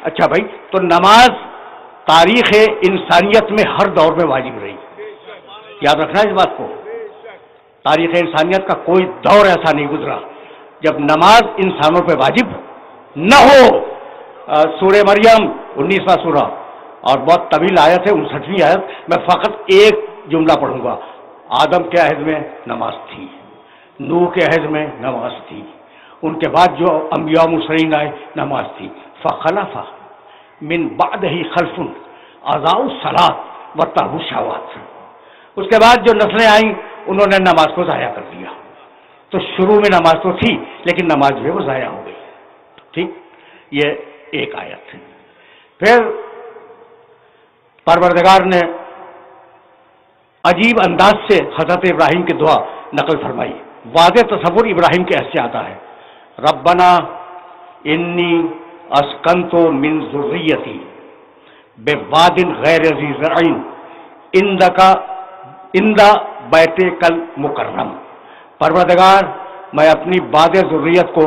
اچھا بھائی، تو نماز تاریخ انسانیت میں ہر دور میں واجب رہی، یاد رکھنا اس بات کو. تاریخ انسانیت کا کوئی دور ایسا نہیں گزرا جب نماز انسانوں پہ واجب نہ ہو. سورہ مریم 19واں سورہ اور بہت طویل آیت ہے، 59ویں آیت. میں فقط ایک جملہ پڑھوں گا. آدم کے عہد میں نماز تھی، نوح کے عہد میں نماز تھی، ان کے بعد جو انبیاء مرسلین آئے نماز تھی. فخلف من بعدہ خلف اضاعوا الصلاۃ واتبعوا الشہوات. اس کے بعد جو نسلیں آئیں انہوں نے نماز کو ضائع کر دیا. تو شروع میں نماز تو تھی لیکن نماز جو ہے وہ ضائع ہو گئی. ٹھیک، یہ ایک آیت ہے. پھر پروردگار نے عجیب انداز سے حضرت ابراہیم کی دعا نقل فرمائی. واضح تصور ابراہیم کے ایسے آتا ہے، ربنا انی اسکنت من ذریتی بواد غیر ذی زرع عند بیتک المکرم. پروردگار، میں اپنی باد ذریت کو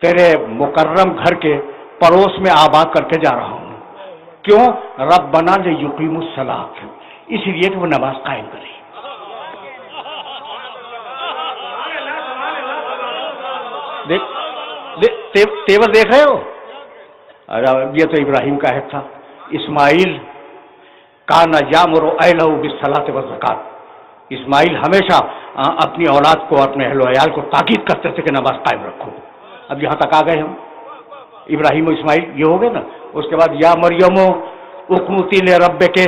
تیرے مکرم گھر کے پڑوس میں آباد کر کے جا رہا ہوں. کیوں؟ ربنا لیقیموا الصلاۃ، اس لیے کہ وہ نماز قائم کرے. تیور دیکھ رہے ہو؟ یہ تو ابراہیم کا عہد تھا. اسماعیل کانا یامر اہلہ بالصلاۃ والزکوٰۃ. اسماعیل ہمیشہ اپنی اولاد کو، اپنے اہل و عیال کو تاکید کرتے تھے کہ نماز قائم رکھو. اب یہاں تک آ گئے ہم، ابراہیم و اسماعیل یہ ہو گئے نا. اس کے بعد یا مریم اقنتی لربک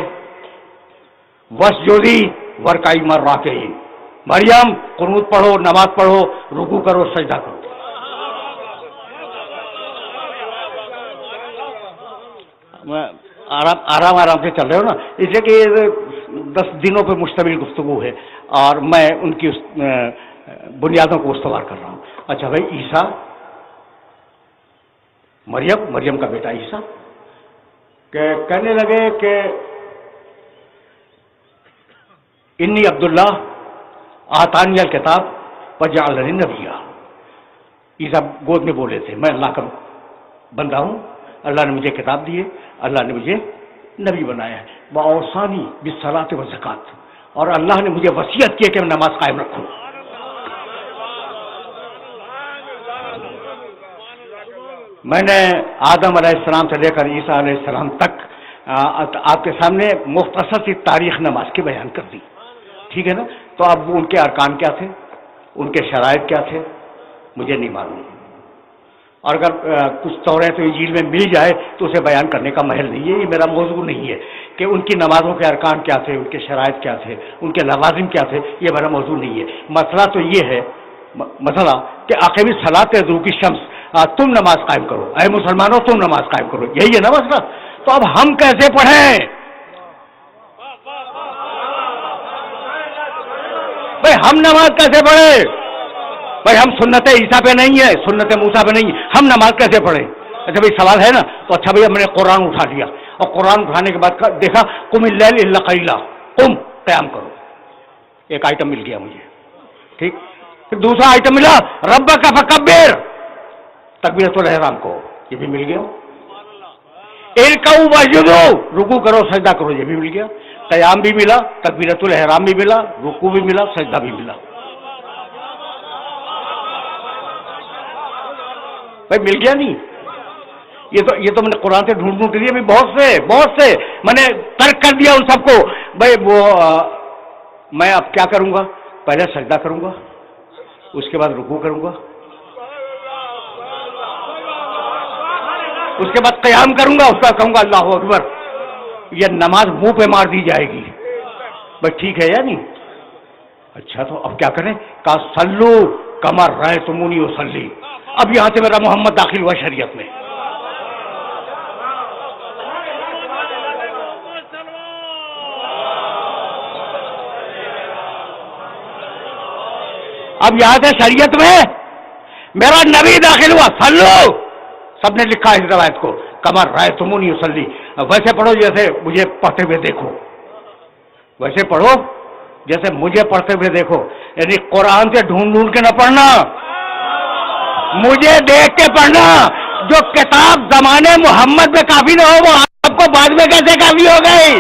واسجدی وارکعی مع الراکعین. مریم قنوت پڑھو، نماز پڑھو، رکوع کرو، سجدہ کرو. آرام سے چل رہے ہو نا، اس لیے کہ 10 دنوں پہ مشتمل گفتگو ہے اور میں ان کی بنیادوں کو استوار کر رہا ہوں. اچھا بھائی، عیسیٰ، مریم کا بیٹا عیسیٰ کہنے لگے کہ انی عبداللہ آتانی الکتاب وجعلنی نبیا. عیسیٰ گود میں بولے تھے، میں اللہ کا بندہ ہوں، اللہ نے مجھے کتاب دی ہے، اللہ نے مجھے نبی بنایا ہے. وَأَوْصَانِي بِالصَّلَاةِ وَالزَّکَاةِ، اور اللہ نے مجھے وصیت کی کہ میں نماز قائم رکھوں. میں نے آدم علیہ السلام سے لے کر عیسیٰ علیہ السلام تک آپ کے سامنے مختصر سی تاریخ نماز کی بیان کر دی. ٹھیک ہے نا؟ تو اب ان کے ارکان کیا تھے، ان کے شرائط کیا تھے، مجھے نہیں معلوم. اور اگر کچھ توریت و انجیل میں مل جائے تو اسے بیان کرنے کا محل نہیں ہے. یہ میرا موضوع نہیں ہے کہ ان کی نمازوں کے ارکان کیا تھے، ان کے شرائط کیا تھے، ان کے لوازم کیا تھے. یہ میرا موضوع نہیں ہے. مسئلہ تو یہ ہے، مسئلہ کہ اقیم الصلاۃ لدلوک الشمس، تم نماز قائم کرو، اے مسلمانوں تم نماز قائم کرو. یہی ہے نا مسئلہ. تو اب ہم کیسے پڑھیں بھائی؟ ہم نماز کیسے پڑھیں بھائی؟ ہم سنت عیسیٰ پہ نہیں ہے، سنت موسیٰ پہ نہیں ہے، ہم نماز کیسے پڑھیں؟ اچھا بھائی سوال ہے نا. تو اچھا بھائی ہم نے قرآن اٹھا لیا اور قرآن اٹھانے کے بعد دیکھا قم اللیل الا قلیلا، قم قیام کرو. ایک آئٹم مل گیا مجھے. ٹھیک. پھر دوسرا آئٹم ملا ربک فکبر، تکبیرۃ الاحرام کو، یہ بھی مل گیا. ارکعوا واسجدوا، رکوع کرو سجدہ کرو، یہ بھی مل گیا. قیام بھی ملا، تکبیرۃ الاحرام بھی ملا، رکوع بھی ملا، سجدہ بھی ملا. بھائی مل گیا نہیں؟ یہ تو میں نے قرآن سے ڈھونڈ کے دیا. بہت سے میں نے ترک کر دیا ان سب کو. بھائی وہ میں اب کیا کروں گا؟ پہلے سجدہ کروں گا، اس کے بعد رکوع کروں گا، اس کے بعد قیام کروں گا، اس کا کہوں گا اللہ اکبر. یہ نماز منہ پہ مار دی جائے گی. بھائی ٹھیک ہے یا نہیں؟ اچھا تو اب کیا کریں؟ کہا صلو کما رأیتمونی اصلی. اب یہاں سے میرا محمد داخل ہوا شریعت میں. اب یہاں سے شریعت میں میرا نبی داخل ہوا. صلو، سب نے لکھا اس روایت کو، کما رأیتمونی اصلی. ویسے پڑھو جیسے مجھے پڑھتے ہوئے دیکھو، ویسے پڑھو جیسے مجھے پڑھتے ہوئے دیکھو. یعنی قرآن سے ڈھونڈ کے نہ پڑھنا، مجھے دیکھ کے پڑھنا. جو کتاب زمانے محمد میں کافی نہ ہو وہ آپ کو بعد میں کیسے کافی ہو گئی؟